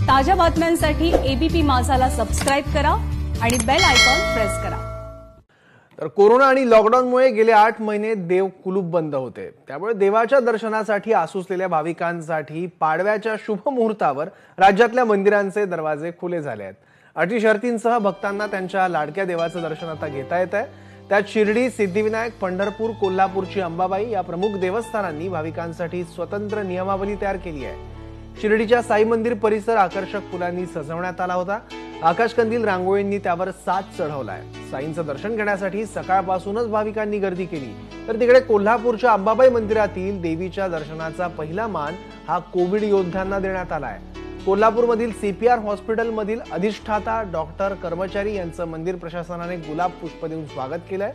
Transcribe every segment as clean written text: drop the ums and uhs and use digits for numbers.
ताज्या बातम्यांसाठी ABP माझाला subscribe करा आणि बेल आयकॉन प्रेस करा। तर कोरोना आणि लॉकडाऊनमुळे गेले 8 महिने देव कुलूप बंद होते। त्यामुळे देवाच्या दर्शनासाठी आसुसलेल्या भाविकांसाठी पाडव्याच्या शुभ मुहूर्तावर राज्यातल्या मंदिरांचे दरवाजे खुले झाले आहेत। अटी शर्तींसह भक्तांना त्यांच्या लाडक्या देवाचं दर्शन आता घेता येत आहे। त्यात शिर्डी, सिद्धिविनायक, पंढरपूर, कोल्हापूरची अंबाबाई या प्रमुख देवस्थानांनी भाविकांसाठी स्वतंत्र नियमावली तयार केली आहे। शिर्डीच्या साई मंदिर परिसर आकर्षक फुलांनी सजवण्यात आला होता। आकाशकंदील रांगोळींनी त्यावर साज चढवलाय। साईंचं दर्शन घेण्यासाठी सकाळपासूनच भाविकांनी गर्दी केली। तर तिकडे कोल्हापूरच्या अंबाबाई मंदिरातील देवीच्या दर्शनाचा पहिला मान हा कोविड योद्ध्यांना देण्यात आलाय। कोल्हापूरमधील सीपीआर हॉस्पिटलमधील अधिष्ठाता डॉक्टर कर्मचारी यांचं मंदिर प्रशासनाने गुलाब पुष्प देऊन स्वागत केलंय।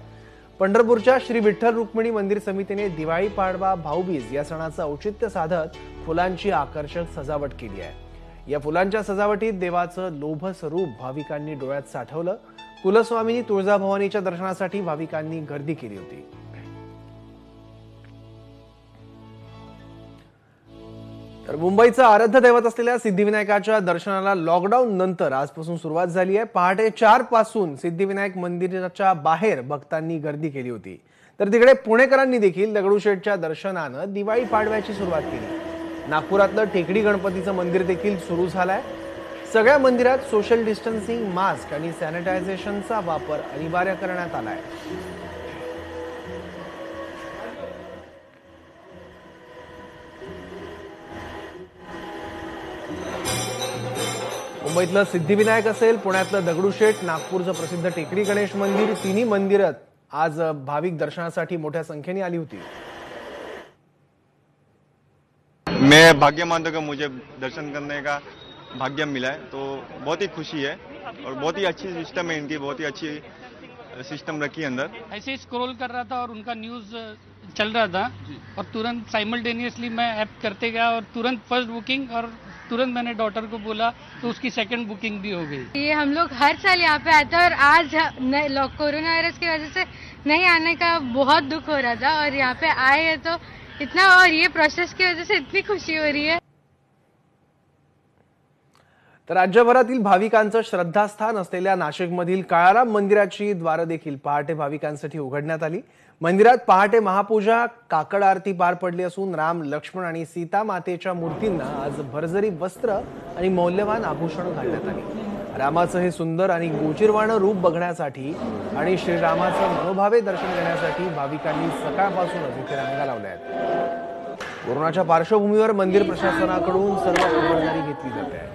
पंढरपूरच्या श्री विठ्ठल रुक्मिणी मंदिर समितीने दिवाळी, पाडवा, भाऊबीज या सणाचं औचित्य साधत फुलांची आकर्षक सजावट केली आहे। या फुलांच्या सजावटीत देवाचं लोभ स्वरूप भाविकांनी डोळ्यात साठवलं। कुलस्वामिनी तुळजाभवानीच्या दर्शनासाठी भाविकांनी गर्दी केली होती। तर मुंबईचं आराध्य दैवत असलेल्या सिद्धिविनायकाच्या दर्शनाला लॉकडाऊन नंतर आजपासून सुरुवात झाली आहे। पहाटे 4 पासून सिद्धिविनायक मंदिराच्या बाहेर भक्तांनी गर्दी केली होती। तर तिकडे पुणेकरांनी देखील दगडूशेठच्या दर्शनानं दिवाळी पाडव्याची सुरुवात केली। नागपुरातलं टेकडी गणपतीचं मंदिर देखील सुरू झालंय। सगळ्या मंदिरात सोशल डिस्टन्सिंग, मास्क आणि सॅनिटायझेशनचा वापर अनिवार्य करण्यात आलाय। मुंबईतलं सिद्धिविनायक असेल, पुण्यातलं दगडूशेठ, नागपूरचं प्रसिद्ध टेकडी गणेश मंदिर, तिन्ही मंदिरात आज भाविक दर्शनासाठी मोठ्या संख्येने आली होती। मैं भाग्य मानता हूं कि मुझे दर्शन करने का भाग्य मिला है, तो बहुत ही खुशी है और बहुत ही अच्छी सिस्टम है इनकी, बहुत ही अच्छी सिस्टम रखी है अंदर। ऐसे ही स्क्रॉल कर रहा था और उनका न्यूज चल रहा था और तुरंत साइमल्टेनियसली मैं ऐप करते गया और तुरंत फर्स्ट बुकिंग और तुरंत मैंने डॉटर को बोला तो उसकी सेकंड बुकिंग भी हो गई। ये हम लोग हर साल यहाँ पे आते हैं और आज कोरोना वायरस की वजह से नहीं आने का बहुत दुख हो रहा था और यहाँ पे आए हैं तो इतना, और ये प्रोसेस की वजह से इतनी खुशी हो रही है। तर राज्यभरातील भाविकांचं श्रद्धास्थान असलेल्या नाशिकमधील काळाराम मंदिराची द्वारं देखील पहाटे भाविकांसाठी उघडण्यात आली। मंदिरात पहाटे महापूजा, काकड आरती पार पडली असून राम, लक्ष्मण आणि सीता मातेच्या मूर्तींना आज भरजरी वस्त्र आणि मौल्यवान आभूषण घालण्यात आली। रामाचं हे सुंदर आणि गोचिरवाणं रूप बघण्यासाठी आणि श्रीरामाचं मनोभावे दर्शन घेण्यासाठी भाविकांनी सकाळपासूनच इथे रांगा लावल्या आहेत। कोरोनाच्या पार्श्वभूमीवर मंदिर प्रशासनाकडून सर्व खबरदारी घेतली जाते आहे।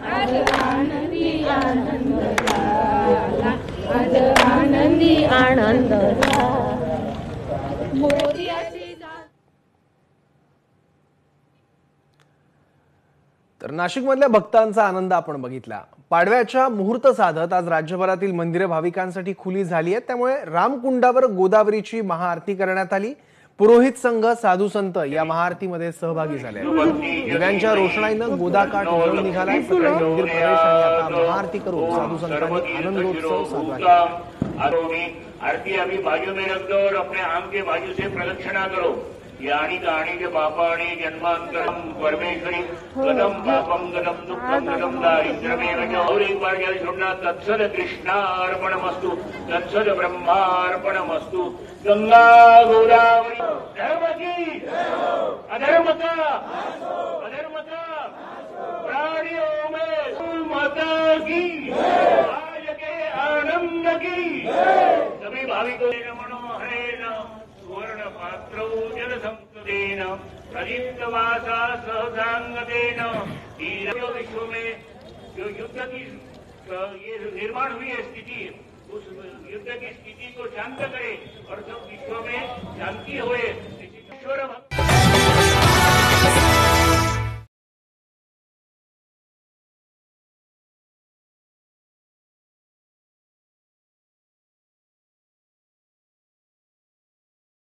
तर नाशिकमधल्या भक्तांचा आनंद आपण बघितला। पाडव्याच्या मुहूर्त साधत आज राज्यभरातील मंदिरे भाविकांसाठी खुली झाली आहेत। त्यामुळे रामकुंडावर गोदावरीची महाआरती करण्यात आली। पुरोहित संघ, साधू संत या महाआरतीमध्ये सहभागी झाले। दिव्यांच्या रोषणाईनं गोदाकाठ उजळून निघाला। सकाळी मंदिर प्रवेश आणि आता महाआरती करून साधू संतांनी आनंदोत्सव साजरा केला। आरती अभी बाजू में रख दो और अपने आम के बाजू से प्रदक्षिणा करो। यानी कहानी के पापाणी जन्मांतरम परमेश्वरी गदम पापम गदम दुखम गदम दारिद्र्यमेव। और एक बार याद छोड़ना, तत्सद कृष्णार्पणमस्तु, तत्सद ब्रह्मार्पणमस्तु। गंगा गोदावरी धर्म की अधर्म का प्राणियों में माता की आज के आनंद की सभी भाविकों सुवर्ण पात्रौ जलसंपदेन प्रदीप्तवासा सहसांगतेन विश्व में जो युद्ध की ये निर्माण हुई है स्थिति, उस युद्ध की स्थिति को शांत करे और सब विश्व में शांति होए। ईश्वर